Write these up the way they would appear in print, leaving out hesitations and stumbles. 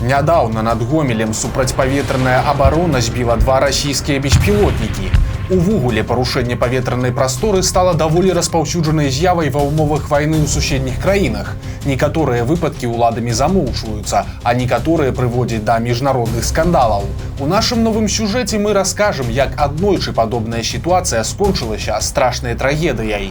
Нядаўна над Гомелем супрацьпаветраная абарона збіла 2 расійскія беспілотнікі. Увогуле парушэнне паветранай прасторы стала даволі распаўсюджанай з'явай ва ўмовах вайны ў суседніх краінах. Некаторыя выпадкі ўладамі замоўчваюцца, а некаторыя прыводзяць да міжнародных скандалаў. У нашым новым сюжэце мы раскажам, як аднойчы падобная сітуацыя скончылася страшнай трагедыяй.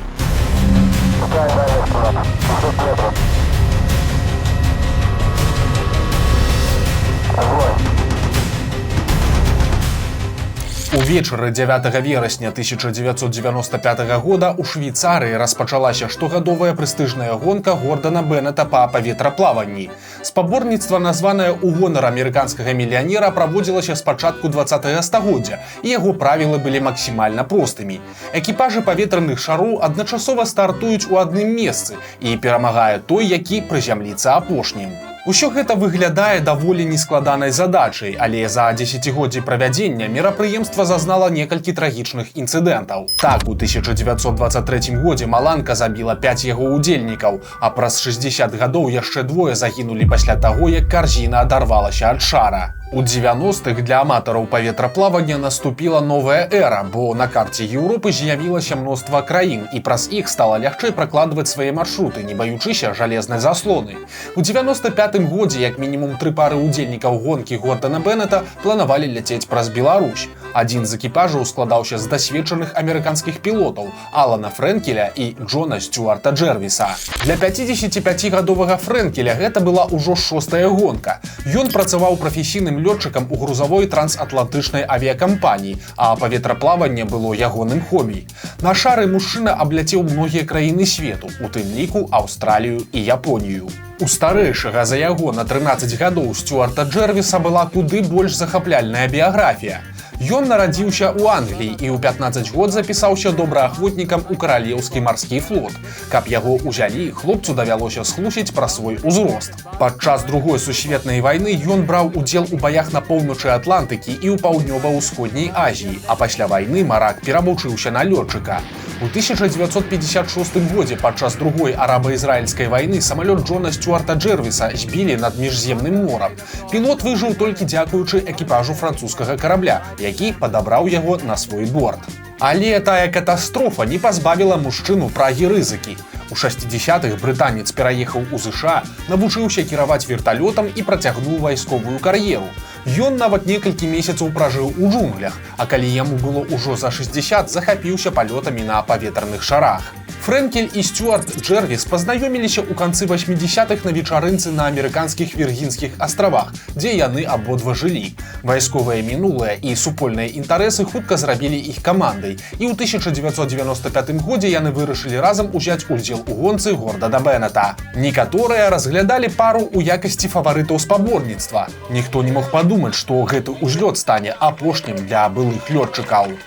Увечары 9 верасня 1995 года у Швейцарыі распачалася штогадовая прэстыжная гонка Гордана Беннета па паветраплаванні. Спаборніцтва, названае ў гонар амерыканскага мільянера, праводзілася з пачатку 20-го стагоддзя, і яго правілы былі максімальна простымі. Экіпажы паветраных шароў адначасова стартуюць у адным месцы, і перамагае той, які прызямліцца апошнім. Усё гэта выглядае даволі нескладанай задачай, але за дзесяцігоддзі правядзення мерапрыемства зазнала некалькі трагічных інцыдэнтаў. Так, у 1923 годзе маланка забіла 5 яго удзельнікаў, а праз 60 гадоў яшчэ двое загінулі пасля таго, як карзіна адарвалася ад шара. У 90-х для аматараў паветраплавання наступіла новая эра, бо на карце Еўропы з'явілася мноства краін, і праз іх стала лягчэй пракладваць свае маршруты, не баючыся жалезнай заслоны. У 95-м годзе як мінімум 3 пары удзельнікаў гонкі Гордана Беннета планавалі ляцець праз Беларусь. Адзін з экіпажаў складаўся з дасведчаных амерыканскіх пілотаў Алана Фрэнкеля і Джона Стюарта Джэрвіса. Для 55-гадовага Фрэнкеля гэта была ўжо 6-я гонка. Ён працаваў прафесійным лётчыкам у грузавой трансатлантычнай авіякампаніі, а паветраплаванне было ягоным хобі. На шары мужчына абляцеў многія краіны свету, у тым ліку Аўстралію і Японію. У старэйшага за яго на 13 гадоў Стюарта Джэрвіса была куды больш захапляльная біяграфія. Ён нарадзіўся ў Англіі і ў 15 год запісаўся добраахвотнікам у каралеўскі марскі флот. Каб яго ўзялі, хлопцу давялося схлусіць пра свой узрост. Падчас Другой сусветнай вайны ён браў удзел у баях на поўначы Атлантыкі і ў паўднёва-ўсходняй Азіі, а пасля вайны марак перавучыўся на лётчыка. У 1956 годзе падчас Другой араба-ізраільскай вайны самалёт Джона Стюарта Джэрвіса збілі над Міжземным морам. Пілот выжыў толькі дзякуючы экіпажу французскага карабля, які падабраў яго на свой борт. Але тая катастрофа не пазбавіла мужчыну прагі рызыкі. У 60-х брытанец пераехаў у ЗША, навучыўся кіраваць верталётам і працягнуў вайсковую кар'еру. Ён нават некалькі месяцаў пражыў у джунглях, а калі яму было ўжо за 60, захапіўся палётамі на паветраных шарах. Фрэнкель і Стюарт Джэрвіс пазнаёміліся ў канцы 80-х на вечарынцы на амерыканскіх Віргінскіх астравах, дзе яны абодва жылі. Вайсковае мінулае і супольныя інтарэсы хутка зрабілі іх камандай, і ў 1995 годзе яны вырашылі разам узяць удзел у гонцы Гордана Беннета. Некаторыя разглядалі пару ў якасці фаварытаў спаборніцтва. Ніхто не мог падумаць, што гэты ўзлёт стане апошнім для былых лётчыкаў.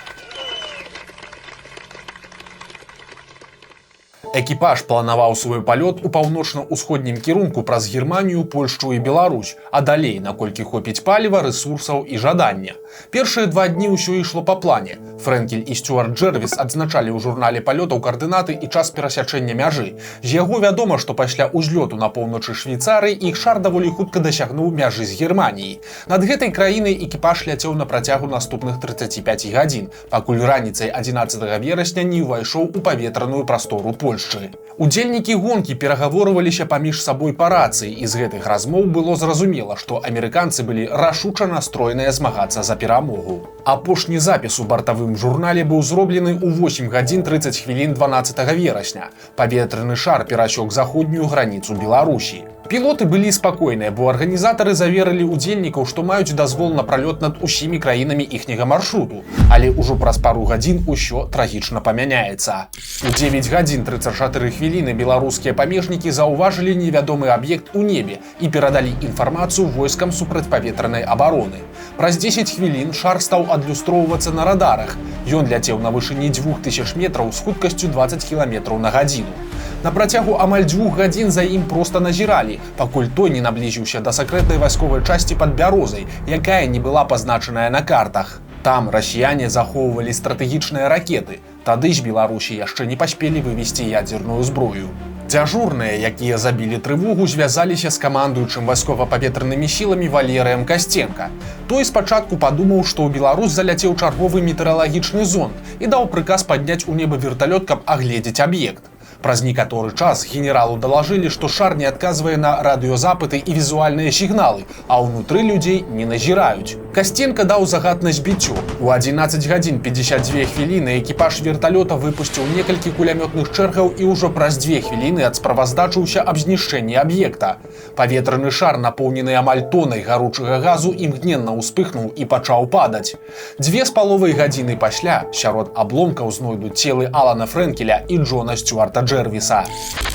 Экіпаж планаваў свой палёт у паўночна-ўсходнім кірунку праз Германію, Польшчу і Беларусь, а далей, наколькі хопіць паліва, рэсурсаў і жадання. Першыя 2 дні ўсё ішло па плане. Фрэнкель і Стюарт Джэрвіс адзначалі ў журнале палётаў каардынаты і час перасячэння мяжы. З яго вядома, што пасля ўзлёту на поўначы Швейцарыі іх шар даволі хутка дасягнуў мяжы з Германіяй. Над гэтай краінай экіпаж ляцеў на працягу наступных 35 гадзін, пакуль раніцай 11 верасня не ўвайшоў у паветраную прастору Польшчы. Удзельнікі гонкі перагаворваліся паміж сабой па рацыі, і з гэтых размоў было зразумела, што амерыканцы былі рашуча настроеныя змагацца за перамогу. Апошні запіс у бартавым журнале быў зроблены ў 8 гадзін 30 хвілін 12 верасня. Паветраны шар перасёк заходнюю граніцу Беларусі. Пілоты былі спакойныя, бо арганізатары заверылі удзельнікаў, што маюць дазвол на пралёт над усімі краінамі іхняга маршруту. Але ўжо праз пару гадзін усё трагічна памяняецца. У 9 гадзін 34 хвіліны беларускія памежнікі заўважылі невядомы аб'ект у небе і перадалі інфармацыю войскам супрацьпаветранай абароны. Праз 10 хвілін шар стаў адлюстроўвацца на радарах. Ён ляцеў на вышыні 2000 метраў з хуткасцю 20 км на гадзіну. На працягу амаль 2 гадзін за ім проста назіралі, пакуль той не наблізіўся да сакрэтнай вайсковай часці пад Бярозай, якая не была пазначаная на картах. Там расіяне захоўвалі стратэгічныя ракеты. Тады з Беларусі яшчэ не паспелі вывесці ядзерную зброю. Дзяжурныя, якія забілі трывогу, звязаліся з камандуючым вайскова-паветранымі сіламі Валерыем Касценка. Той спачатку падумаў, што ў Беларусь заляцеў чарговы метэаралагічны зонд і даў прыказ падняць у неба верталёт, каб агледзець аб'ект. Праз некаторы час генералу далажылі, што шар не адказвае на радыёзапыты і візуальныя сігналы, а ўнутры людзей не назіраюць. Касценка даў загад на збіццё. У 11 гадзін 52 хвіліны экіпаж верталёта выпусціў некалькі кулямётных чэргаў і ўжо праз 2 хвіліны адсправаздачыўся аб знішчэнні аб'екта. Паветраны шар, напоўнены амаль тонай гаручага газу, імгненна ўспыхнуў і пачаў падаць. 2,5 гадзіны пасля сярод абломкаў знойдуць целы Алана Фрэнкеля і Джона Стюарта Джервиса.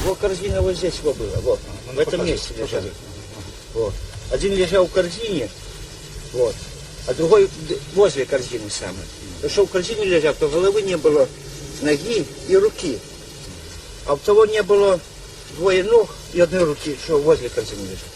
Вот корзина вот здесь вот была, вот, в этом месте лежали. Вот. Один лежал в корзине, вот, а другой возле корзины самой. Потому что в корзине лежал, то головы не было, ноги и руки. А у того не было двое ног и одной руки, что возле корзины лежал.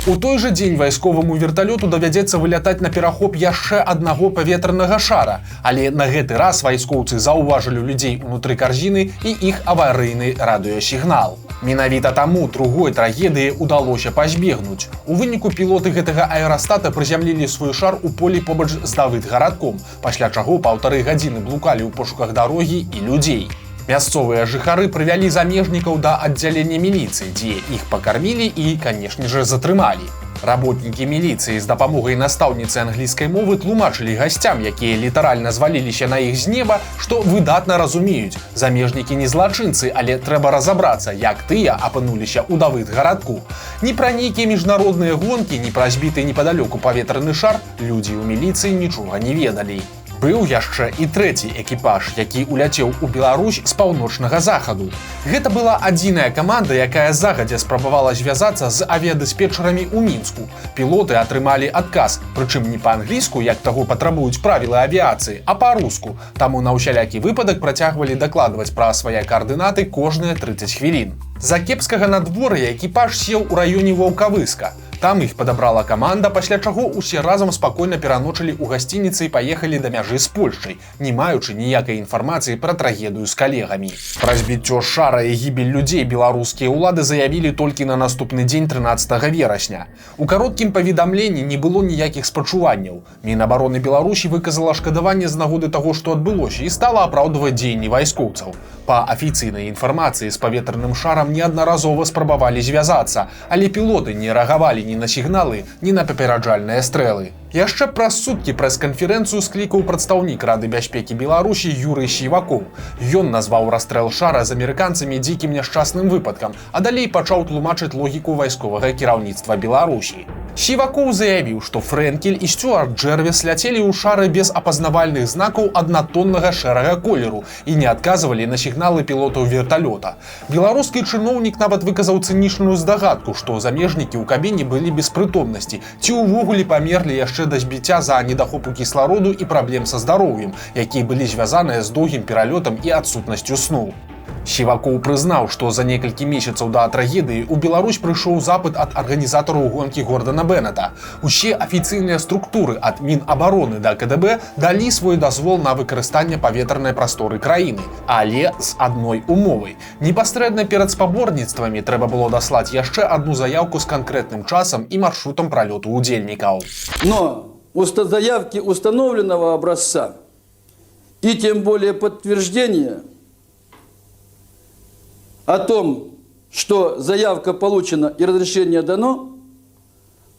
У той жа дзень вайсковаму верталёту давядзецца вылятаць на перахоп яшчэ аднаго паветранага шара, але на гэты раз вайскоўцы заўважылі людзей унутры карзіны і іх аварыйны радыёсігнал. Менавіта таму другой трагедыі ўдалося пазбегнуць. У выніку пілоты гэтага аэрастата прызямлілі свой шар у полі побач з Давыдгарадком, пасля чаго 1,5 гадзіны блукалі ў пошуках дарогі і людзей. Мясцовыя жыхары прывялі замежнікаў да аддзялення міліцыі, дзе іх пакармілі і, канешне ж, затрымалі. Работнікі міліцыі з дапамогай настаўніцы англійскай мовы тлумачылі гасцям, якія літаральна зваліліся на іх з неба, што выдатна разумеюць. Замежнікі не злачынцы, але трэба разабрацца, як тыя апынуліся ў Давыдгарадку. Ні пра нейкія міжнародныя гонкі, ні пра збіты непадалёку паветраны шар людзі ў міліцыі нічога не ведалі. Быў яшчэ і трэці экіпаж, які уляцеў у Беларусь з паўночнага захаду. Гэта была адзіная каманда, якая загадзя спрабавала звязацца з авіядыспетчарамі ў Мінску. Пілоты атрымалі адказ, прычым не па-англійску, як таго патрабуюць правілы авіяцыі, а па-руску. Таму на ўсялякі выпадак працягвалі дакладваць пра свае каардынаты кожныя 30 хвілін. З-за кепскага надвор'я экіпаж сеў у раёне Ваўкавыска. Там іх падабрала каманда, пасля чаго ўсе разам спакойна пераночылі ў гасцініцы і паехалі да мяжы з Польшчай, не маючы ніякай інфармацыі пра трагедыю з калегамі. Пра збіццё шара і гібель людзей беларускія ўлады заявілі толькі на наступны дзень 13 верасня. У кароткім паведамленні не было ніякіх спачуванняў. Мінабароны Беларусі выказала шкадаванне з нагоды таго, што адбылося, і стала апраўдваць дзеянні вайскоўцаў. Па афіцыйнай інфармацыі з паветраным шарам неаднаразова спрабавалі звязацца, але пілоты не рэагавалі ні на сігналы, ні на папераджальныя стрэлы. Яшчэ праз суткі прэс-канферэнцыю склікаў прадстаўнік Рады бяспекі Беларусі Юрый Сівакоў. Ён назваў расстрэл шара з амерыканцамі дзікім няшчасным выпадкам, а далей пачаў тлумачыць логіку вайсковага кіраўніцтва Беларусі. Сівакоў заявіў, што Фрэнкель і Стюарт Джервіс ляцелі ў шары без апазнавальных знакаў аднатоннага шэрага колеру і не адказвалі на сігналы пілотаў верталёта. Беларускі чыноўнік нават выказаў цынічную здагадку, што замежнікі ў кабіне былі без прытомнасці ці ўвогуле памерлі яшчэ да збіцця за недахопу кіслароду і праблем са здароўем, якія былі звязаныя з доўгім пералётам і адсутнасцю сну. Сівакоў прызнаў, што за некалькі месяцаў да трагедыі ў Беларусь прыйшоў запыт ад арганізатараў гонкі Гордана Беннета. Усе афіцыйныя структуры ад Мінабароны да КДБ далі свой дазвол на выкарыстанне паветранай прасторы краіны, але з адной умовай. Непасрэдна перад спаборніцтвамі трэба было даслаць яшчэ адну заявку з канкрэтным часам і маршрутам пралёту удзельнікаў. Но заявки установленного образца и тем более подтверждение о том, что заявка получена и разрешение дано,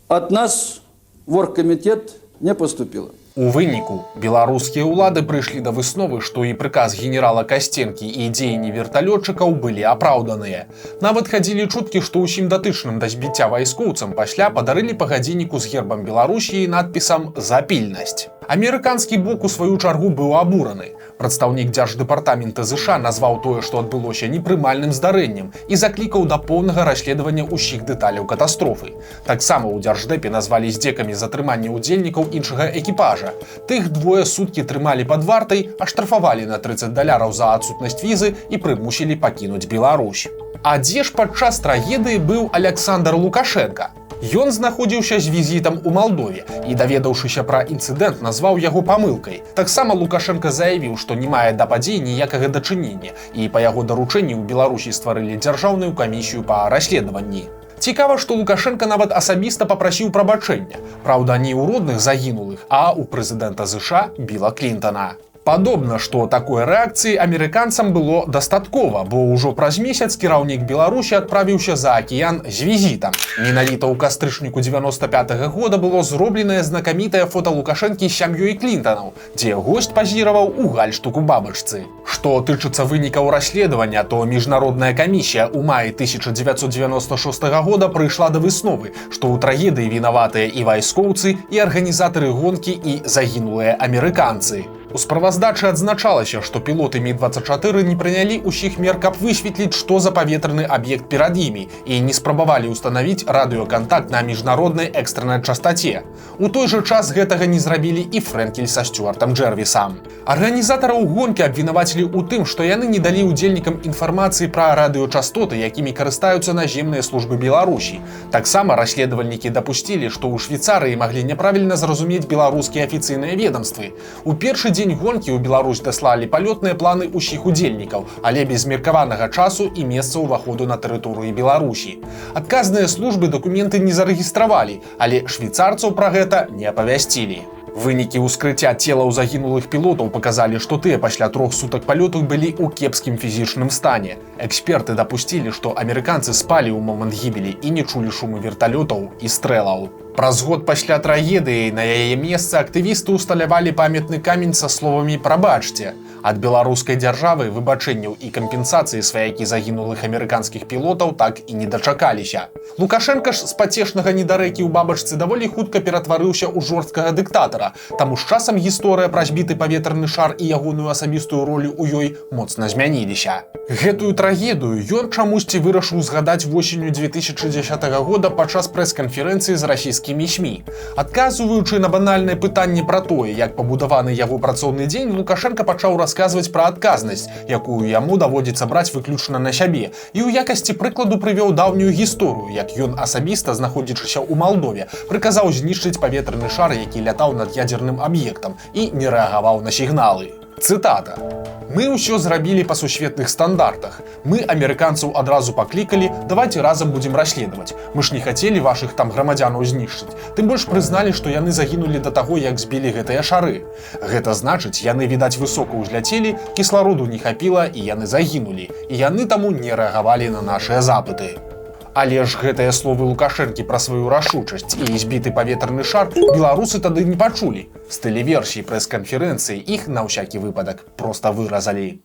от нас в оргкомитет не поступило. У выніку беларускія ўлады прыйшлі да высновы, што і прыказ генерала Касценкі і дзеянні верталётчыкаў былі апраўданыя. Нават хадзілі чуткі, што ўсім датычным да збіцця вайскоўцам пасля падарылі па гадзінніку з гербам Беларусі і надпісам «За пільнасць». Амерыканскі бок у сваю чаргу быў абураны. Прадстаўнік дзярждэпартамента ЗША назваў тое, што адбылося непрымальным здарэннем і заклікаў да поўнага расследавання ўсіх дэталяў катастрофы. Таксама ў дзярждэпе назвалі здзекамі затрымання ўдзельнікаў іншага экіпажа. Тых двое суткі трымалі пад вартай, аштрафавалі на $30 за адсутнасць візы і прымусілі пакінуць Беларусь. А дзе ж падчас трагедыі быў Аляксандр Лукашенка? Ён знаходзіўся з візітам у Малдове і, даведаўшыся пра інцыдэнт, назваў яго памылкай. Таксама Лукашенко заявіў, што не мае да падзей ніякага дачынення, і па яго даручэнні ў Беларусі стварылі дзяржаўную камісію па расследаванні. Цікава, што Лукашенко нават асабіста папрасіў прабачэння. Праўда, не ў родных загінулых, а ў прэзідэнта США Біла Клінтана. Падобна, што такой рэакцыі амерыканцам было дастаткова, бо ўжо праз месяц кіраўнік Беларусі адправіўся за акіян з візітам. Менавіта ў кастрычніку 95-го года было зробленае знакамітае фота Лукашэнкі з сям'ёй Клінтанаў, дзе госць пазіраваў у гальштуку бабачцы. Што тычыцца вынікаў расследавання, то міжнародная камісія ў маі 1996 года прыйшла да высновы, што ў трагедыі вінаватыя і вайскоўцы, і арганізатары гонкі, і загінулыя амерыканцы. У справаздачы адзначалася, што пілоты Мі-24 не прынялі ўсіх мер, каб высветліць, што за паветраны аб'ект перад імі, і не спрабавалі ўстанавіць радыёкантакт на міжнароднай экстраннай частаце. У той жа час гэтага не зрабілі і Фрэнкель са Стюартам Джэрвісам. Арганізатараў гонкі абвінавацілі ў тым, што яны не далі удзельнікам інфармацыі пра радыёчастоты, якімі карыстаюцца наземныя службы Беларусі. Таксама расследавальнікі дапусцілі, што ў Швейцарыі маглі няправільна зразумець беларускія афіцыйныя ведамствы. У першы дзень гонкі ў Беларусь даслалі палётныя планы ўсіх удзельнікаў, але без меркаванага часу і месца ўваходу на тэрыторыю Беларусі. Адказныя службы дакументы не зарэгістравалі, але швейцарцаў пра гэта не апавясцілі. Вынікі ўскрыцця целаў загінулых пілотаў паказалі, што тыя пасля 3 сутак палёту былі ў кепскім фізічным стане. Эксперты дапусцілі, што амерыканцы спалі ў момант гібелі і не чулі шуму верталётаў і стрэлаў. Праз год пасля трагедыі на яе месцы актывісты ўсталявалі памятны камень са словамі «Прабачце». Ад беларускай дзяржавы выбачэнняў і кампенсацыі сваякі загінулых амерыканскіх пілотаў так і не дачакаліся. Лукашенка ж з пацешнага недарэкі ў бабачцы даволі хутка ператварыўся ў жорсткага дыктатара, таму з часам гісторыя пра збіты паветраны шар і ягоную асабістую ролю ў ёй моцна змяніліся. Гэтую трагедыю ён чамусьці вырашыў згадаць восенню 2010 года падчас прэс-канферэнцыі з расійскімі СМІ. Адказваючы на банальнае пытанне пра тое, як пабудаваны яго працоўны дзень, Лукашенка пачаў расказваць пра адказнасць, якую яму даводзіцца браць выключна на сябе, і ў якасці прыкладу прывёў даўнюю гісторыю, як ён асабіста, знаходзячыся ў Малдове, прыказаў знішчыць паветраны шар, які лятаў над ядзерным аб'ектам і не рэагаваў на сігналы. Цытата. «Мы ўсё зрабілі па сусветных стандартах. Мы амерыканцаў адразу паклікалі, давайте разам будзем расследаваць. Мы ж не хацелі вашых там грамадзянаў знішчыць. Тым больш прызналі, што яны загінулі да таго, як збілі гэтыя шары. Гэта значыць, яны, відаць, высока ўзляцелі, кіслароду не хапіла і яны загінулі. І яны таму не рэагавалі на нашыя запыты». Але ж гэтыя словы Лукашэнкі пра сваю рашучасць і збіты паветраны шар беларусы тады не пачулі. З тэлеверсій прэс-канферэнцыі іх на ўсякі выпадак проста выразалі.